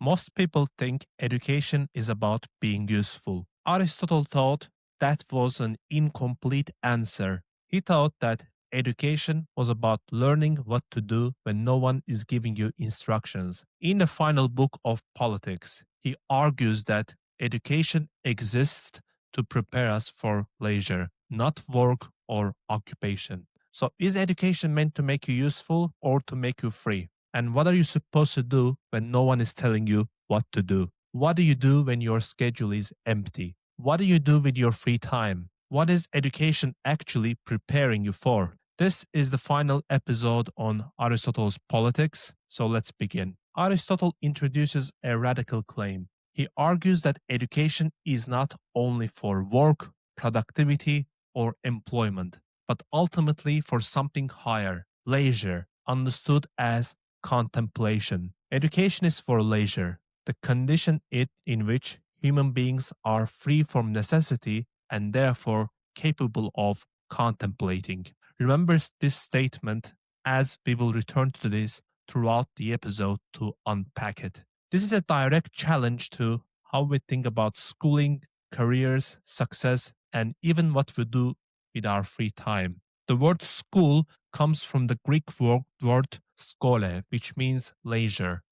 Most people think education is about being useful. Aristotle thought that was an incomplete answer. He thought that education was about learning what to do when no one is giving you instructions. In the final book of Politics, he argues that education exists to prepare us for leisure, not work or occupation. So, is education meant to make you useful or to make you free? And what are you supposed to do when no one is telling you what to do? What do you do when your schedule is empty? What do you do with your free time? What is education actually preparing you for? This is the final episode on Aristotle's Politics, so let's begin. Aristotle introduces a radical claim. He argues that education is not only for work, productivity, or employment, but ultimately for something higher, leisure, understood as contemplation. Education is for leisure, the condition in which human beings are free from necessity and therefore capable of contemplating. Remember this statement as we will return to this throughout the episode to unpack it. This is a direct challenge to how we think about schooling, careers, success, and even what we do with our free time. The word school comes from the Greek word skole, which means leisure,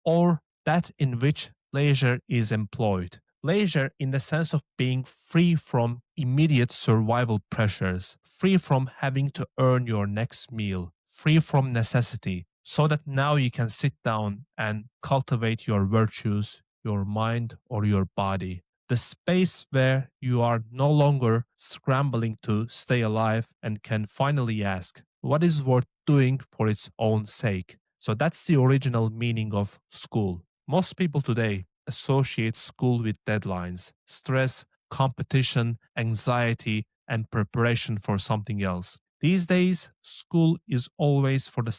or that in which leisure is employed. Leisure in the sense of being free from immediate survival pressures, free from having to earn your next meal, free from necessity, so that now you can sit down and cultivate your virtues, your mind, or your body. The space where you are no longer scrambling to stay alive and can finally ask, what is worth doing for its own sake? So that's the original meaning of school. Most people today associate school with deadlines, stress, competition, anxiety, and preparation for something else. These days, school is always for the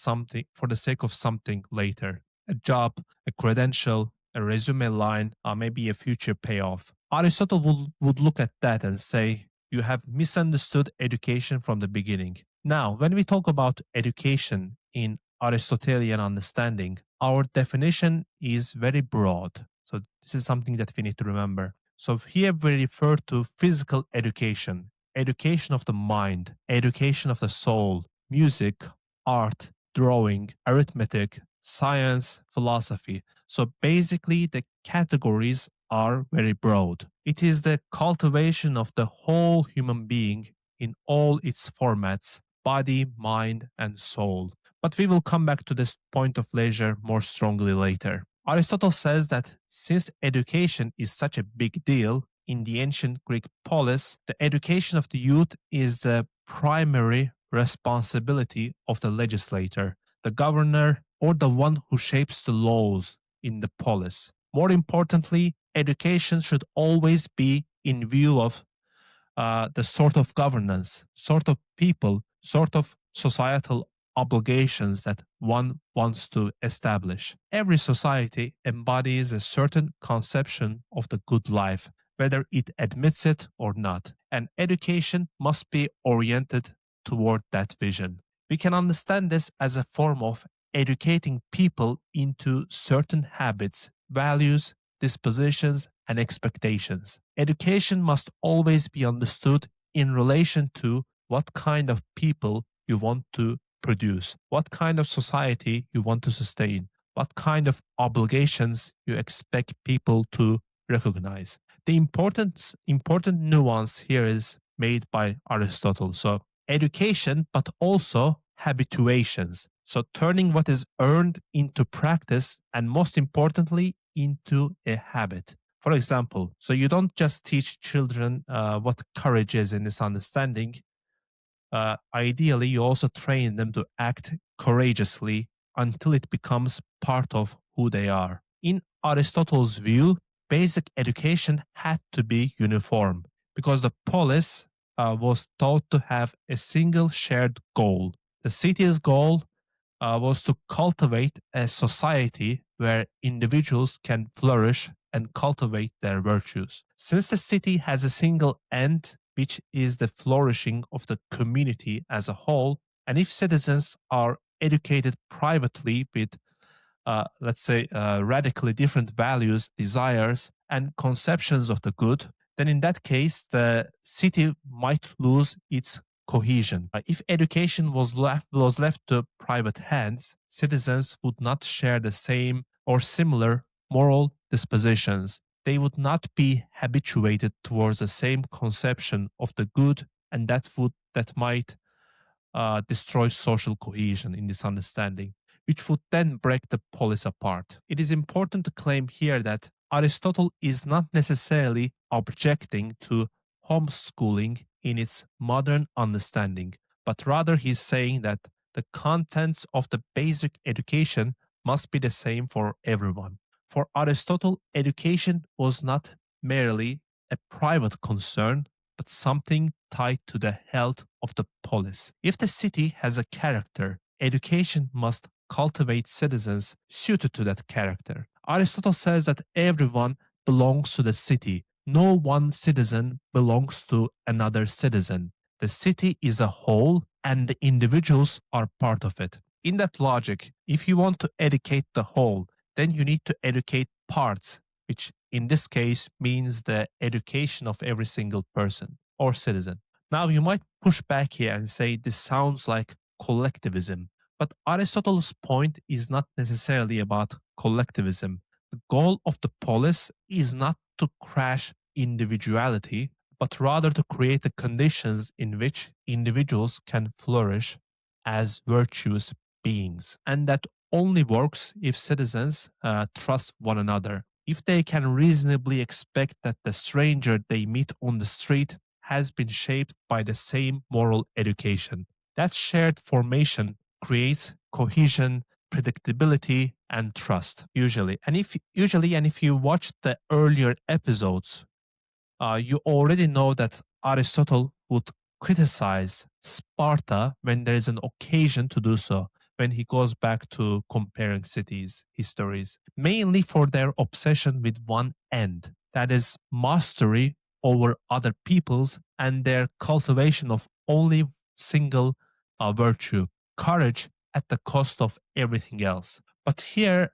sake of something later. A job, a credential, a resume line, or maybe a future payoff. Aristotle would look at that and say, you have misunderstood education from the beginning. Now, when we talk about education in Aristotelian understanding, our definition is very broad. So this is something that we need to remember. So here we refer to physical education, education of the mind, education of the soul, music, art, drawing, arithmetic, science, philosophy. So basically the categories are very broad. It is the cultivation of the whole human being in all its formats, body, mind, and soul. But we will come back to this point of leisure more strongly later. Aristotle says that since education is such a big deal, in the ancient Greek polis, the education of the youth is the primary responsibility of the legislator, the governor, or the one who shapes the laws in the polis. More importantly, education should always be in view of the sort of governance, sort of people, sort of societal obligations that one wants to establish. Every society embodies a certain conception of the good life, whether it admits it or not, and education must be oriented toward that vision. We can understand this as a form of educating people into certain habits, values, dispositions, and expectations. Education must always be understood in relation to what kind of people you want to produce, what kind of society you want to sustain, what kind of obligations you expect people to recognize. The important nuance here is made by Aristotle. So education, but also habituations. So turning what is earned into practice and most importantly, into a habit. For example, so you don't just teach children what courage is in this understanding. Ideally, you also train them to act courageously until it becomes part of who they are. In Aristotle's view, basic education had to be uniform because the polis was thought to have a single shared goal. The city's goal was to cultivate a society where individuals can flourish and cultivate their virtues. Since the city has a single end, which is the flourishing of the community as a whole, and if citizens are educated privately with let's say, radically different values, desires, and conceptions of the good, then in that case, the city might lose its cohesion. If education was left to private hands, citizens would not share the same or similar moral dispositions. They would not be habituated towards the same conception of the good, and that might destroy social cohesion in this understanding, which would then break the polis apart. It is important to claim here that Aristotle is not necessarily objecting to homeschooling in its modern understanding, but rather he's saying that the contents of the basic education must be the same for everyone. For Aristotle, education was not merely a private concern, but something tied to the health of the polis. If the city has a character, education must cultivate citizens suited to that character. Aristotle says that everyone belongs to the city. No one citizen belongs to another citizen. The city is a whole and the individuals are part of it. In that logic, if you want to educate the whole, then you need to educate parts, which in this case means the education of every single person or citizen. Now, you might push back here and say this sounds like collectivism, but Aristotle's point is not necessarily about collectivism. The goal of the polis is not to crash individuality, but rather to create the conditions in which individuals can flourish as virtuous beings. And that only works if citizens trust one another. If they can reasonably expect that the stranger they meet on the street has been shaped by the same moral education. That shared formation creates cohesion, predictability, and trust, usually. And if you watch the earlier episodes, you already know that Aristotle would criticize Sparta when there is an occasion to do so, when he goes back to comparing cities, histories, mainly for their obsession with one end, that is, mastery over other peoples and their cultivation of only single virtue, courage at the cost of everything else. But here,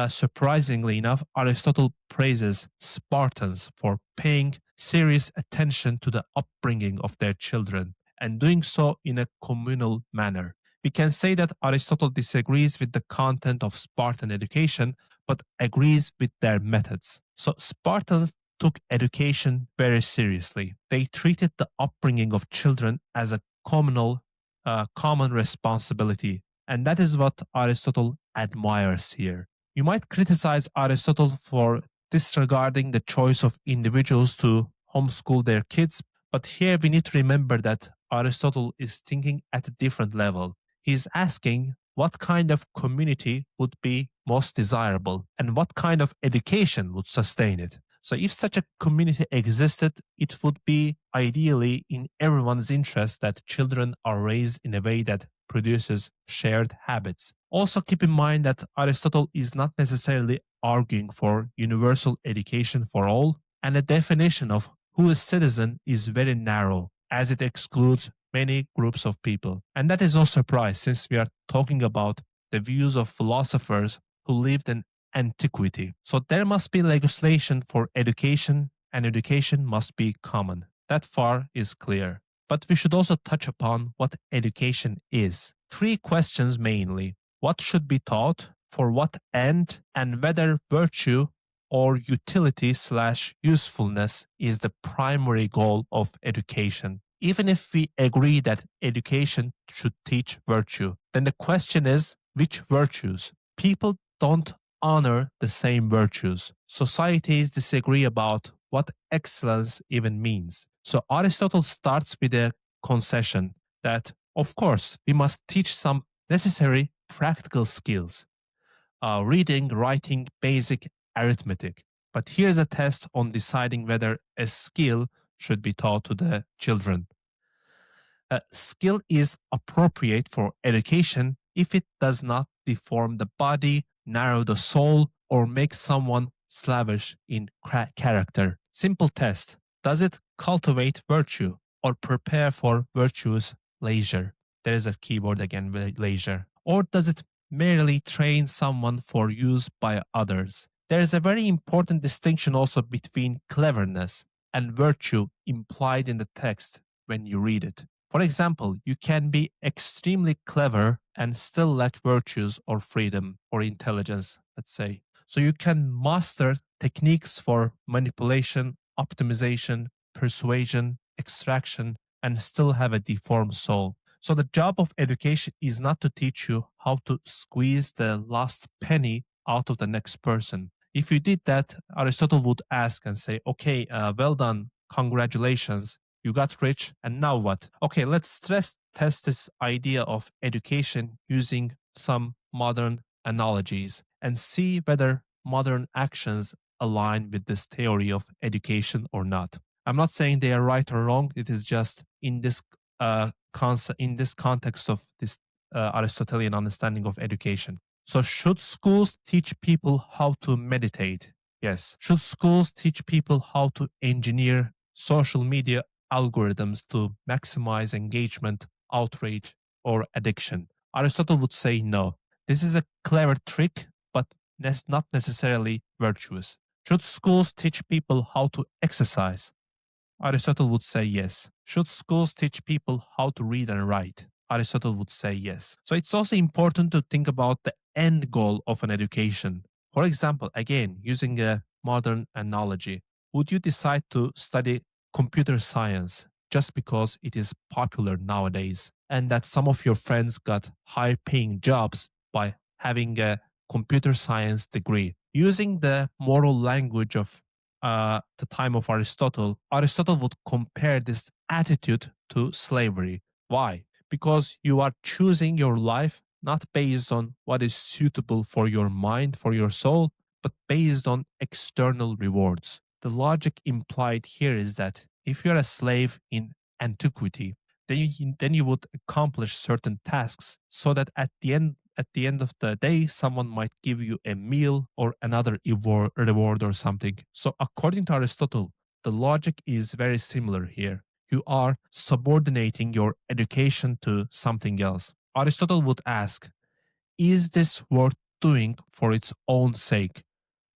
surprisingly enough, Aristotle praises Spartans for paying serious attention to the upbringing of their children and doing so in a communal manner. We can say that Aristotle disagrees with the content of Spartan education, but agrees with their methods. So Spartans took education very seriously. They treated the upbringing of children as a common responsibility, and that is what Aristotle admires here. You might criticize Aristotle for disregarding the choice of individuals to homeschool their kids, but here we need to remember that Aristotle is thinking at a different level. He's asking what kind of community would be most desirable and what kind of education would sustain it. So, if such a community existed, it would be ideally in everyone's interest that children are raised in a way that produces shared habits. Also, keep in mind that Aristotle is not necessarily arguing for universal education for all, and the definition of who is citizen is very narrow, as it excludes many groups of people. And that is no surprise since we are talking about the views of philosophers who lived in antiquity. So there must be legislation for education, and education must be common. That far is clear. But we should also touch upon what education is. Three questions mainly. What should be taught, for what end, and whether virtue or utility slash usefulness is the primary goal of education. Even if we agree that education should teach virtue, then the question is which virtues? People don't honor the same virtues. Societies disagree about what excellence even means. So Aristotle starts with a concession that, of course, we must teach some necessary practical skills, reading, writing, basic arithmetic. But here's a test on deciding whether a skill should be taught to the children. A skill is appropriate for education if it does not deform the body, narrow the soul, or make someone slavish in character. Simple test. Does it cultivate virtue or prepare for virtuous leisure? There is a keyword again, leisure. Or does it merely train someone for use by others. There is a very important distinction also between cleverness and virtue implied in the text when you read it. For example, you can be extremely clever and still lack virtues or freedom or intelligence, let's say. So you can master techniques for manipulation, optimization, persuasion, extraction, and still have a deformed soul. So the job of education is not to teach you how to squeeze the last penny out of the next person. If you did that, Aristotle would ask and say, okay, well done, congratulations, you got rich, and now what? Okay, let's stress test this idea of education using some modern analogies and see whether modern actions align with this theory of education or not. I'm not saying they are right or wrong. It is just in this concept, in this context of this Aristotelian understanding of education. So, should schools teach people how to meditate? Yes. Should schools teach people how to engineer social media algorithms to maximize engagement, outrage, or addiction? Aristotle would say no. This is a clever trick, but not necessarily virtuous. Should schools teach people how to exercise? Aristotle would say yes. Should schools teach people how to read and write? Aristotle would say yes. So it's also important to think about the end goal of an education. For example, again, using a modern analogy, would you decide to study computer science just because it is popular nowadays and that some of your friends got high paying jobs by having a computer science degree? Using the moral language of the time of Aristotle, Aristotle would compare this attitude to slavery. Why? Because you are choosing your life not based on what is suitable for your mind, for your soul, but based on external rewards. The logic implied here is that if you're a slave in antiquity, then you would accomplish certain tasks so that at the end of the day, someone might give you a meal or another reward or something. So, according to Aristotle, the logic is very similar here. You are subordinating your education to something else. Aristotle would ask, is this worth doing for its own sake?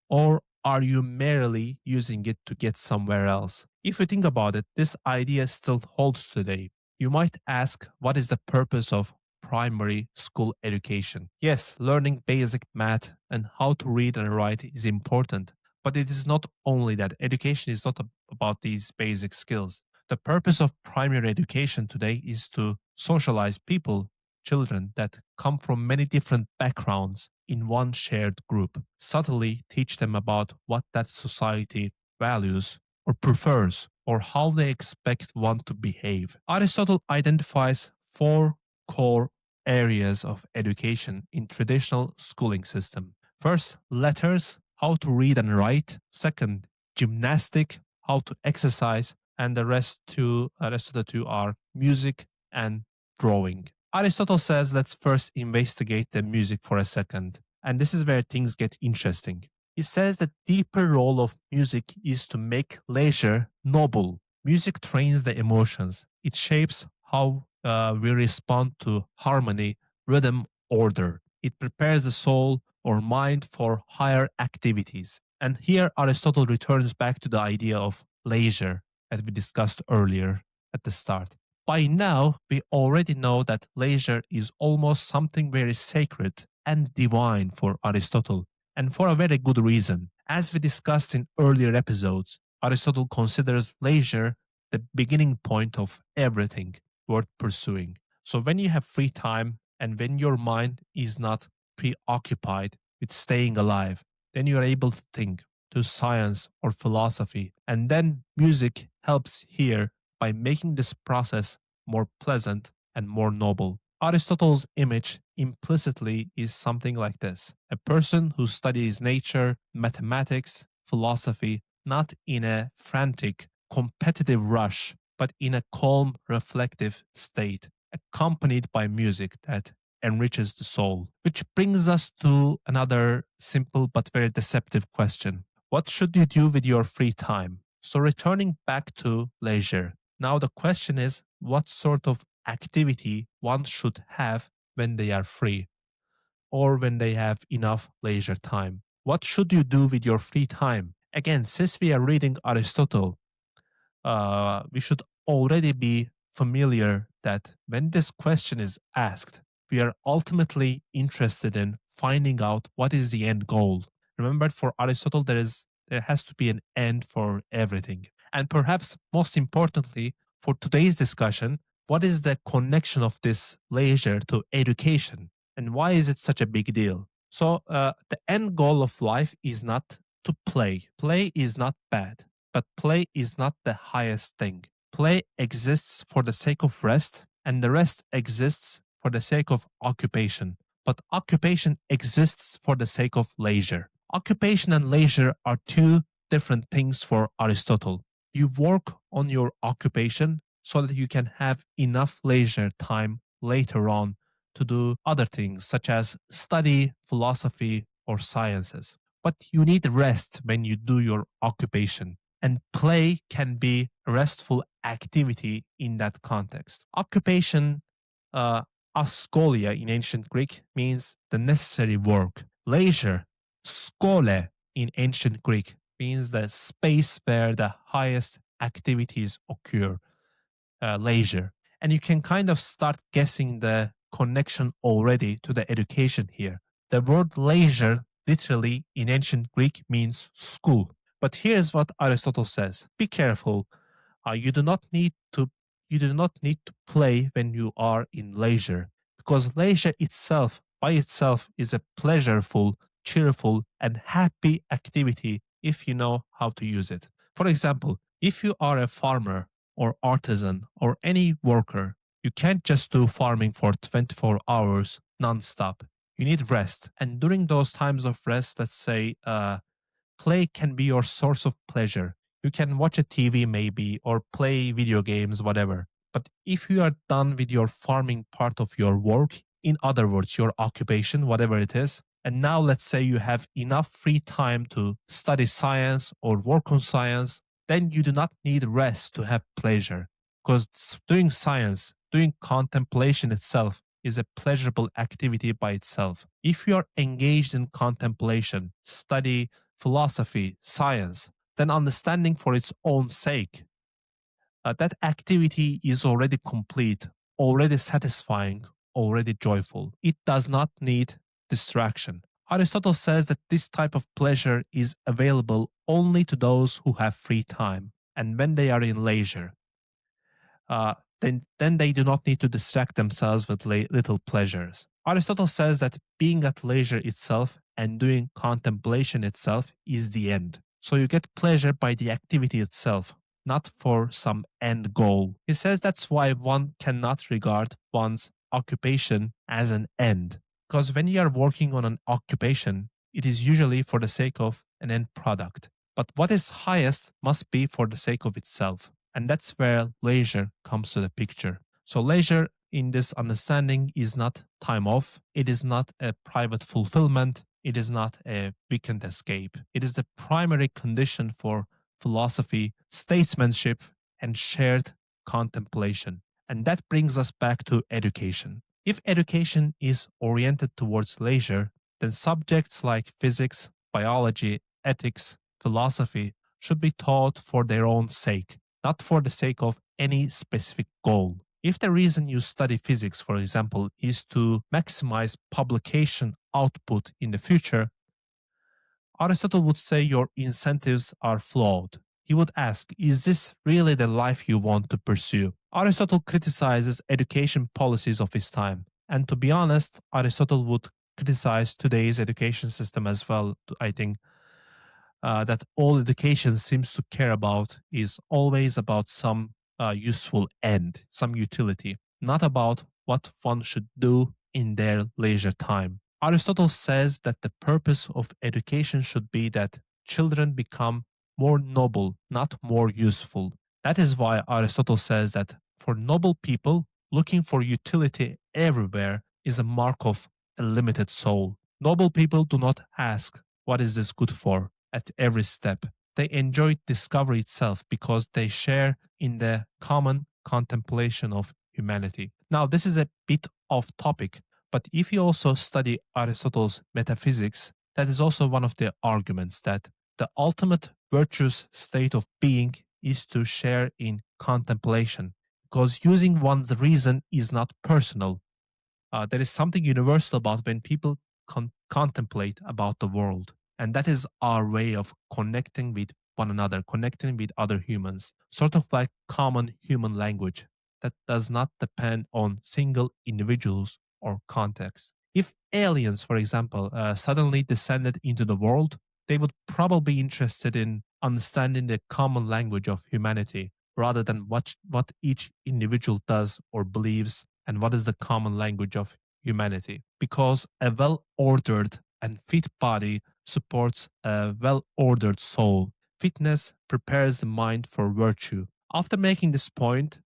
Or are you merely using it to get somewhere else? If you think about it, this idea still holds today. You might ask, what is the purpose of primary school education? Yes, learning basic math and how to read and write is important, but it is not only that. Education is not about these basic skills. The purpose of primary education today is to socialize people, children that come from many different backgrounds in one shared group, subtly teach them about what that society values or prefers or how they expect one to behave. Aristotle identifies four core areas of education in traditional schooling system. First, letters, how to read and write. Second, gymnastic, how to exercise, and the rest of the two are music and drawing. Aristotle says let's first investigate the music for a second. And this is where things get interesting. He says the deeper role of music is to make leisure noble. Music trains the emotions. It shapes how we respond to harmony, rhythm, order. It prepares the soul or mind for higher activities. And here Aristotle returns back to the idea of leisure that we discussed earlier at the start. By now, we already know that leisure is almost something very sacred and divine for Aristotle, and for a very good reason. As we discussed in earlier episodes, Aristotle considers leisure the beginning point of everything worth pursuing. So when you have free time and when your mind is not preoccupied with staying alive, then you are able to think, do science or philosophy. And then music helps here by making this process more pleasant and more noble. Aristotle's image implicitly is something like this: a person who studies nature, mathematics, philosophy, not in a frantic, competitive rush, but in a calm, reflective state, accompanied by music that enriches the soul. Which brings us to another simple but very deceptive question: what should you do with your free time? So, returning back to leisure. Now, the question is what sort of activity one should have when they are free. or when they have enough leisure time. What should you do with your free time? Again, since we are reading Aristotle, we should already be familiar that when this question is asked, we are ultimately interested in finding out what is the end goal. Remember, for Aristotle, there has to be an end for everything. And perhaps most importantly, for today's discussion, what is the connection of this leisure to education? And why is it such a big deal? So, the end goal of life is not to play. Play is not bad, but play is not the highest thing. Play exists for the sake of rest, and the rest exists for the sake of occupation. But occupation exists for the sake of leisure. Occupation and leisure are two different things for Aristotle. You work on your occupation so that you can have enough leisure time later on to do other things such as study, philosophy, or sciences. But you need rest when you do your occupation, and play can be a restful activity in that context. Occupation, uh, askolia in ancient Greek, means the necessary work. Leisure, skole in ancient Greek, means the space where the highest activities occur, leisure. And you can kind of start guessing the connection already to the education here. The word leisure literally in ancient Greek means school. But here's what Aristotle says. Be careful. You do not need to play when you are in leisure, because leisure itself by itself is a pleasureful, cheerful, and happy activity if you know how to use it. For example, if you are a farmer or artisan or any worker, you can't just do farming for 24 hours non-stop. You need rest. And during those times of rest, let's say play can be your source of pleasure. You can watch a TV maybe or play video games, whatever. But if you are done with your farming part of your work, in other words, your occupation, whatever it is, and now let's say you have enough free time to study science or work on science, then you do not need rest to have pleasure. Because doing science, doing contemplation itself is a pleasurable activity by itself. If you are engaged in contemplation, study, philosophy, science, then understanding for its own sake, that activity is already complete, already satisfying, already joyful. It does not need distraction. Aristotle says that this type of pleasure is available only to those who have free time and when they are in leisure. Then they do not need to distract themselves with little pleasures. Aristotle says that being at leisure itself and doing contemplation itself is the end. So you get pleasure by the activity itself, not for some end goal. He says that's why one cannot regard one's occupation as an end. Because when you are working on an occupation, it is usually for the sake of an end product. But what is highest must be for the sake of itself. And that's where leisure comes to the picture. So leisure in this understanding is not time off. It is not a private fulfillment. It is not a weekend escape. It is the primary condition for philosophy, statesmanship, and shared contemplation. And that brings us back to education. If education is oriented towards leisure, then subjects like physics, biology, ethics, philosophy should be taught for their own sake, not for the sake of any specific goal. If the reason you study physics, for example, is to maximize publication output in the future, Aristotle would say your incentives are flawed. He would ask, is this really the life you want to pursue? Aristotle criticizes education policies of his time. And to be honest, Aristotle would criticize today's education system as well, I think. That all education seems to care about is always about some useful end, some utility, not about what one should do in their leisure time. Aristotle says that the purpose of education should be that children become more noble, not more useful. That is why Aristotle says that for noble people, looking for utility everywhere is a mark of a limited soul. Noble people do not ask, what is this good for? At every step. They enjoy discovery itself because they share in the common contemplation of humanity. Now, this is a bit off topic, But if you also study Aristotle's metaphysics, that is also one of the arguments that the ultimate virtuous state of being is to share in contemplation, because using one's reason is not personal. There is something universal about when people contemplate about the world. And that is our way of connecting with one another, connecting with other humans, sort of like common human language that does not depend on single individuals or context. If aliens, for example, suddenly descended into the world, they would probably be interested in understanding the common language of humanity rather than what each individual does or believes and what is the common language of humanity. Because a well ordered and fit body supports a well ordered soul. Fitness prepares the mind for virtue. After making this point,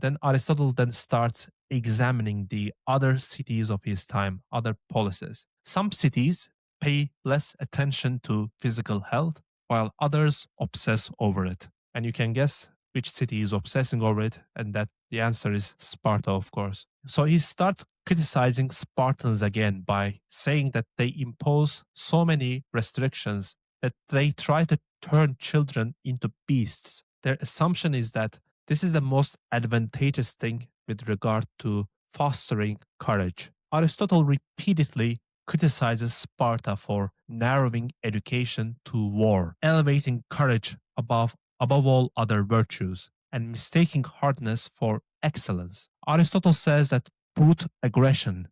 then Aristotle then starts examining the other cities of his time, other policies. Some cities pay less attention to physical health, while others obsess over it. And you can guess which city is obsessing over it, and that the answer is Sparta, of course. So he starts criticizing Spartans again by saying that they impose so many restrictions that they try to turn children into beasts. Their assumption is that this is the most advantageous thing with regard to fostering courage. Aristotle repeatedly criticizes Sparta for narrowing education to war, elevating courage above all other virtues, and mistaking hardness for excellence. Aristotle says that brute aggression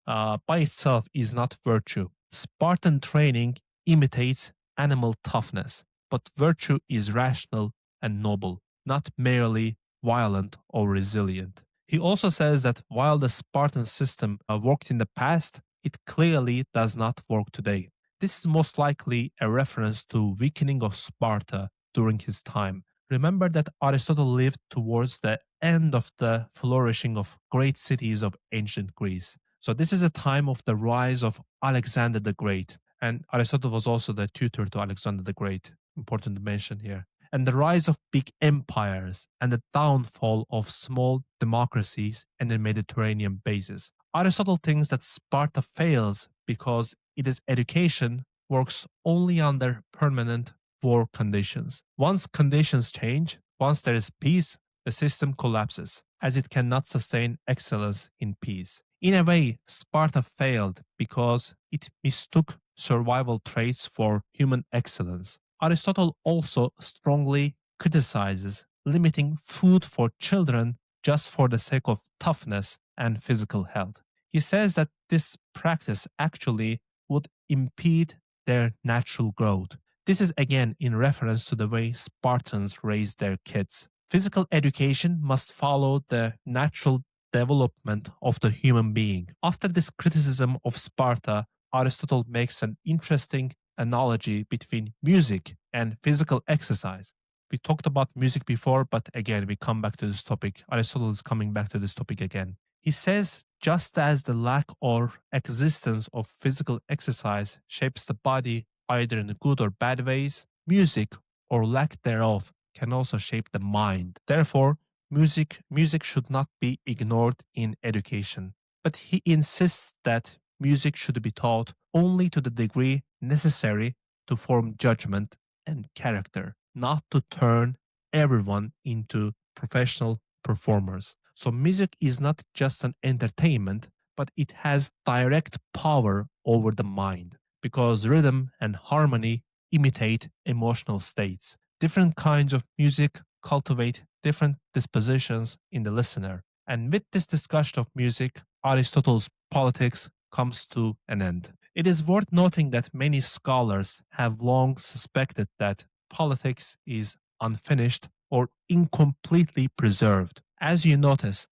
by itself is not virtue. Spartan training imitates animal toughness, but virtue is rational and noble, not merely violent or resilient. He also says that while the Spartan system worked in the past, it clearly does not work today. This is most likely a reference to weakening of Sparta during his time. Remember that Aristotle lived towards the end of the flourishing of great cities of ancient Greece. So this is a time of the rise of Alexander the Great. And Aristotle was also the tutor to Alexander the Great. Important to mention here. And the rise of big empires and the downfall of small democracies in the Mediterranean basis. Aristotle thinks that Sparta fails because its education works only under permanent war conditions. Once conditions change, once there is peace, the system collapses, as it cannot sustain excellence in peace. In a way, Sparta failed because it mistook survival traits for human excellence. Aristotle also strongly criticizes limiting food for children just for the sake of toughness and physical health. He says that this practice actually would impede their natural growth. This is again in reference to the way Spartans raised their kids. Physical education must follow the natural development of the human being. After this criticism of Sparta, Aristotle makes an interesting analogy between music and physical exercise. We talked about music before, but again, we come back to this topic. Aristotle is coming back to this topic again. He says, just as the lack or existence of physical exercise shapes the body either in good or bad ways, music or lack thereof can also shape the mind. Therefore, music should not be ignored in education. But he insists that music should be taught only to the degree necessary to form judgment and character, not to turn everyone into professional performers. So music is not just an entertainment, but it has direct power over the mind because rhythm and harmony imitate emotional states. Different kinds of music cultivate different dispositions in the listener. And with this discussion of music, Aristotle's politics comes to an end. It is worth noting that many scholars have long suspected that politics is unfinished or incompletely preserved. As you notice,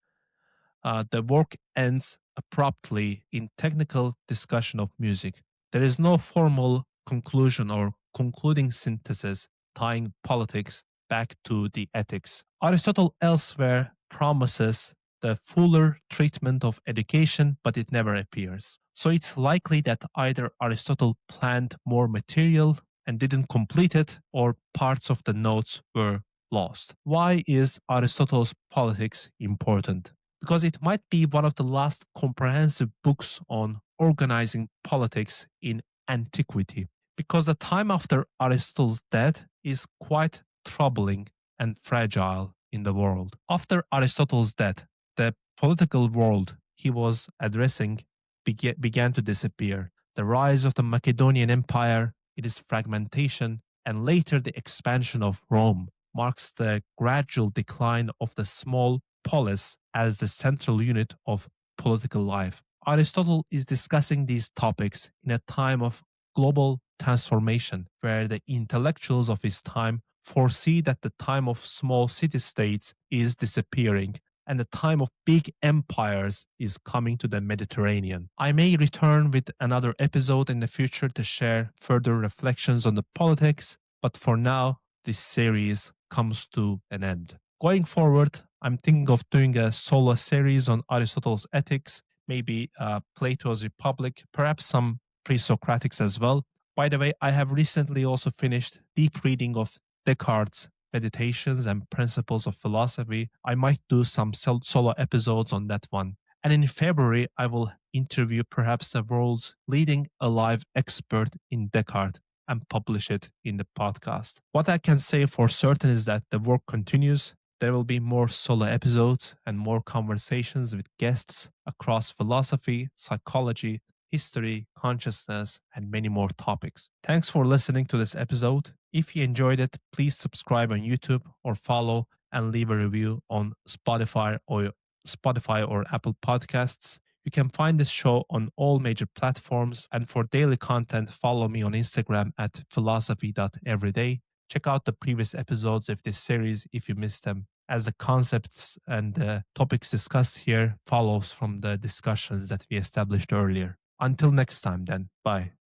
the work ends abruptly in technical discussion of music. There is no formal conclusion or concluding synthesis tying politics back to the ethics. Aristotle elsewhere promises the fuller treatment of education, but it never appears. So it's likely that either Aristotle planned more material and didn't complete it, or parts of the notes were lost. Why is Aristotle's politics important? because it might be one of the last comprehensive books on organizing politics in antiquity. Because the time after Aristotle's death is quite troubling and fragile in the world. After Aristotle's death, the political world he was addressing began to disappear. The rise of the Macedonian Empire, its fragmentation, and later the expansion of Rome marks the gradual decline of the small polis as the central unit of political life. Aristotle is discussing these topics in a time of global transformation where the intellectuals of his time foresee that the time of small city states is disappearing and the time of big empires is coming to the Mediterranean. I may return with another episode in the future to share further reflections on the politics, but for now, this series comes to an end. Going forward, I'm thinking of doing a solo series on Aristotle's ethics, maybe Plato's Republic, perhaps some pre-Socratics as well. By the way, I have recently also finished deep reading of Descartes' Meditations and Principles of Philosophy. I might do some solo episodes on that one. And in February, I will interview perhaps the world's leading alive expert in Descartes and publish it in the podcast. What I can say for certain is that the work continues. There will be more solo episodes and more conversations with guests across philosophy, psychology, history, consciousness, and many more topics. Thanks for listening to this episode. If you enjoyed it, please subscribe on YouTube or follow and leave a review on Spotify or Apple Podcasts. You can find this show on all major platforms, and for daily content, follow me on Instagram at philosophy.everyday. Check out the previous episodes of this series if you missed them, as the concepts and the topics discussed here follows from the discussions that we established earlier. Until next time then, bye.